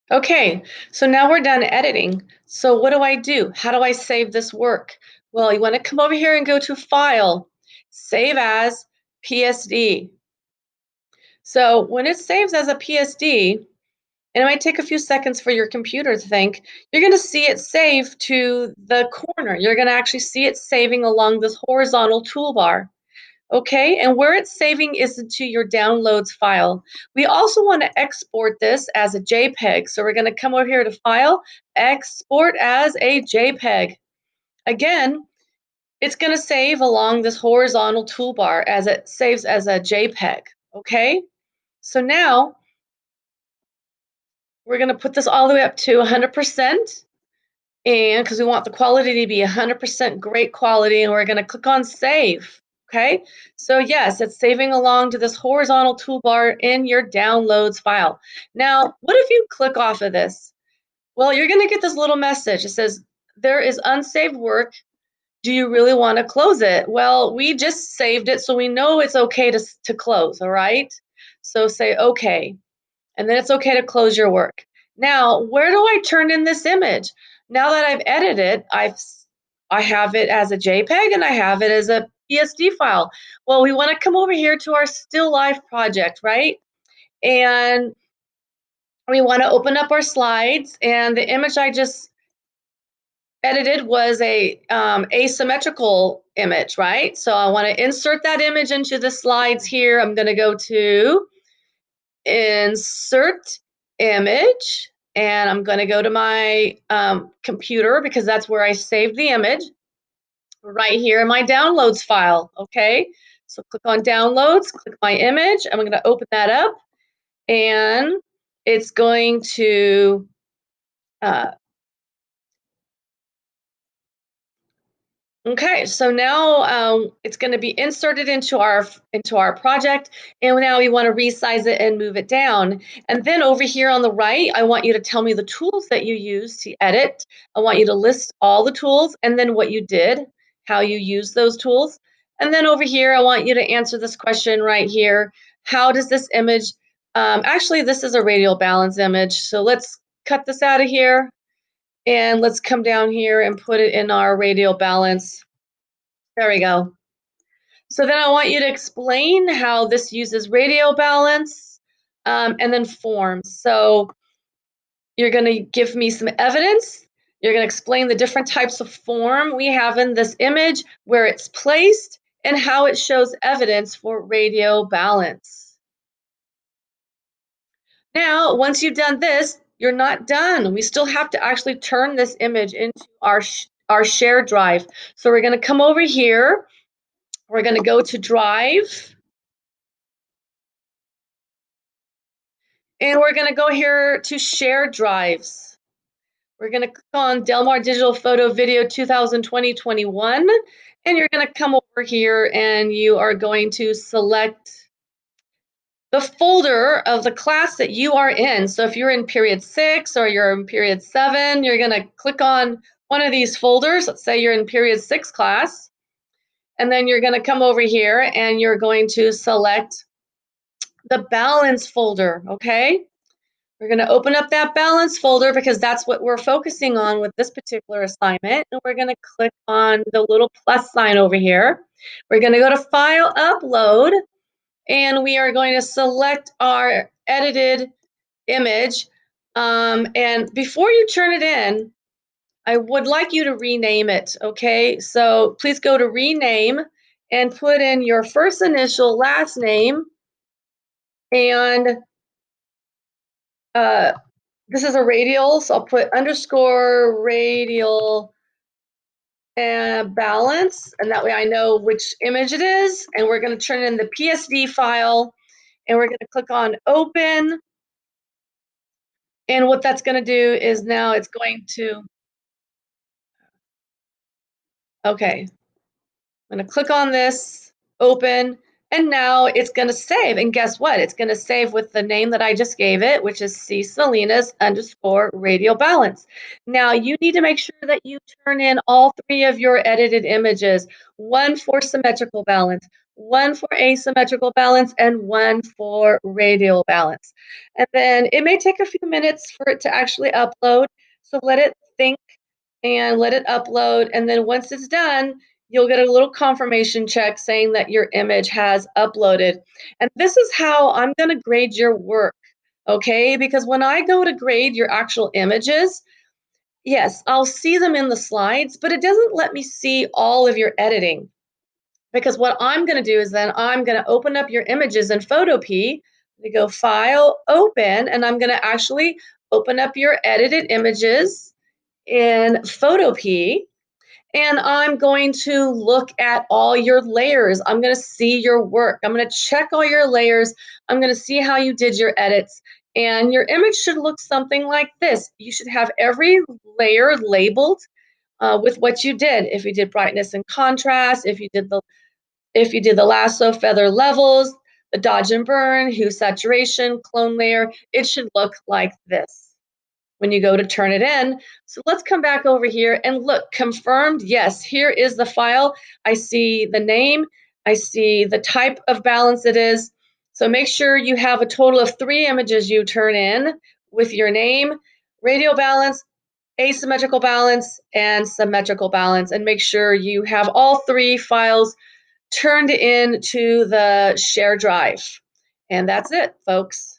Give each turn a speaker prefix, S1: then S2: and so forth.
S1: Okay, so now we're done editing. So what do I do? How do I save this work? Well, you want to come over here and go to File, Save as PSD. So when it saves as a PSD, and it might take a few seconds for your computer to think, you're going to see it save to the corner. You're going to actually see it saving along this horizontal toolbar. Okay, and where it's saving is into your downloads file. We also want to export this as a JPEG. So we're going to come over here to File, Export as a JPEG. Again, it's going to save along this horizontal toolbar as it saves as a JPEG. Okay, so now we're going to put this all the way up to 100%. And because we want the quality to be 100% great quality, and we're going to click on Save. Okay, so yes, it's saving along to this horizontal toolbar in your downloads file. Now, what if you click off of this? Well, you're going to get this little message. It says, there is unsaved work. Do you really want to close it? Well, we just saved it, so we know it's okay to close, all right? So say okay, and then it's okay to close your work. Now, where do I turn in this image? Now that I've edited, I have it as a JPEG and I have it as a PSD file. Well, we want to come over here to our still life project, right? And we want to open up our slides, and the image I just edited was a asymmetrical image, right? So I want to insert that image into the slides here. I'm going to go to Insert Image, and I'm going to go to my computer because that's where I saved the image, right here in my downloads file. Okay, so click on downloads, click my image. I'm going to open that up, and it's going to uh, okay, so now it's going to be inserted into our project, and now we want to resize it and move it down. And then over here on the right, I want you to tell me the tools that you use to edit. I want you to list all the tools and then what you did, how you use those tools. And then over here, I want you to answer this question right here. How does this image, actually, this is a radial balance image. So let's cut this out of here, and let's come down here and put it in our radial balance. There we go. So then I want you to explain how this uses radial balance, and then forms. So you're going to give me some evidence. You're going to explain the different types of form we have in this image, where it's placed, and how it shows evidence for radial balance. Now, once you've done this, you're not done. We still have to actually turn this image into our shared drive. So we're going to come over here. We're going to go to Drive. And we're going to go here to Share Drives. We're going to click on Delmar Digital Photo Video 2020-21. And you're going to come over here and you are going to select the folder of the class that you are in. So if you're in period 6 or you're in period 7, you're going to click on one of these folders. Let's say you're in period 6 class. And then you're going to come over here and you're going to select the balance folder, okay? We're going to open up that balance folder because that's what we're focusing on with this particular assignment. And we're going to click on the little plus sign over here. We're going to go to File, Upload, and we are going to select our edited image. And before you turn it in, I would like you to rename it, okay? So please go to Rename and put in your first initial, last name, and this is a radial, so I'll put underscore radial and balance, and that way I know which image it is. And we're going to turn in the PSD file, and we're going to click on Open. And what that's going to do is now it's going to, okay, I'm going to click on this, Open, and now it's going to save. And guess what? It's going to save with the name that I just gave it, which is C Salinas underscore radial balance. Now you need to make sure that you turn in all 3 of your edited images, one for symmetrical balance, one for asymmetrical balance, and one for radial balance. And then it may take a few minutes for it to actually upload. So let it think and let it upload. And then once it's done, you'll get a little confirmation check saying that your image has uploaded. And this is how I'm going to grade your work. Okay, because when I go to grade your actual images, yes, I'll see them in the slides, but it doesn't let me see all of your editing. Because what I'm going to do is then I'm going to open up your images in Photopea. We go File, Open, and I'm going to actually open up your edited images in Photopea. And I'm going to look at all your layers. I'm going to see your work. I'm going to check all your layers. I'm going to see how you did your edits. And your image should look something like this. You should have every layer labeled with what you did. If you did brightness and contrast, if you did the lasso feather levels, the dodge and burn, hue saturation, clone layer, it should look like this when you go to turn it in. So let's come back over here and look, confirmed. Yes, here is the file. I see the name. I see the type of balance it is. So make sure you have a total of 3 images you turn in with your name, radial balance, asymmetrical balance, and symmetrical balance. And make sure you have all 3 files turned into the share drive. And that's it, folks.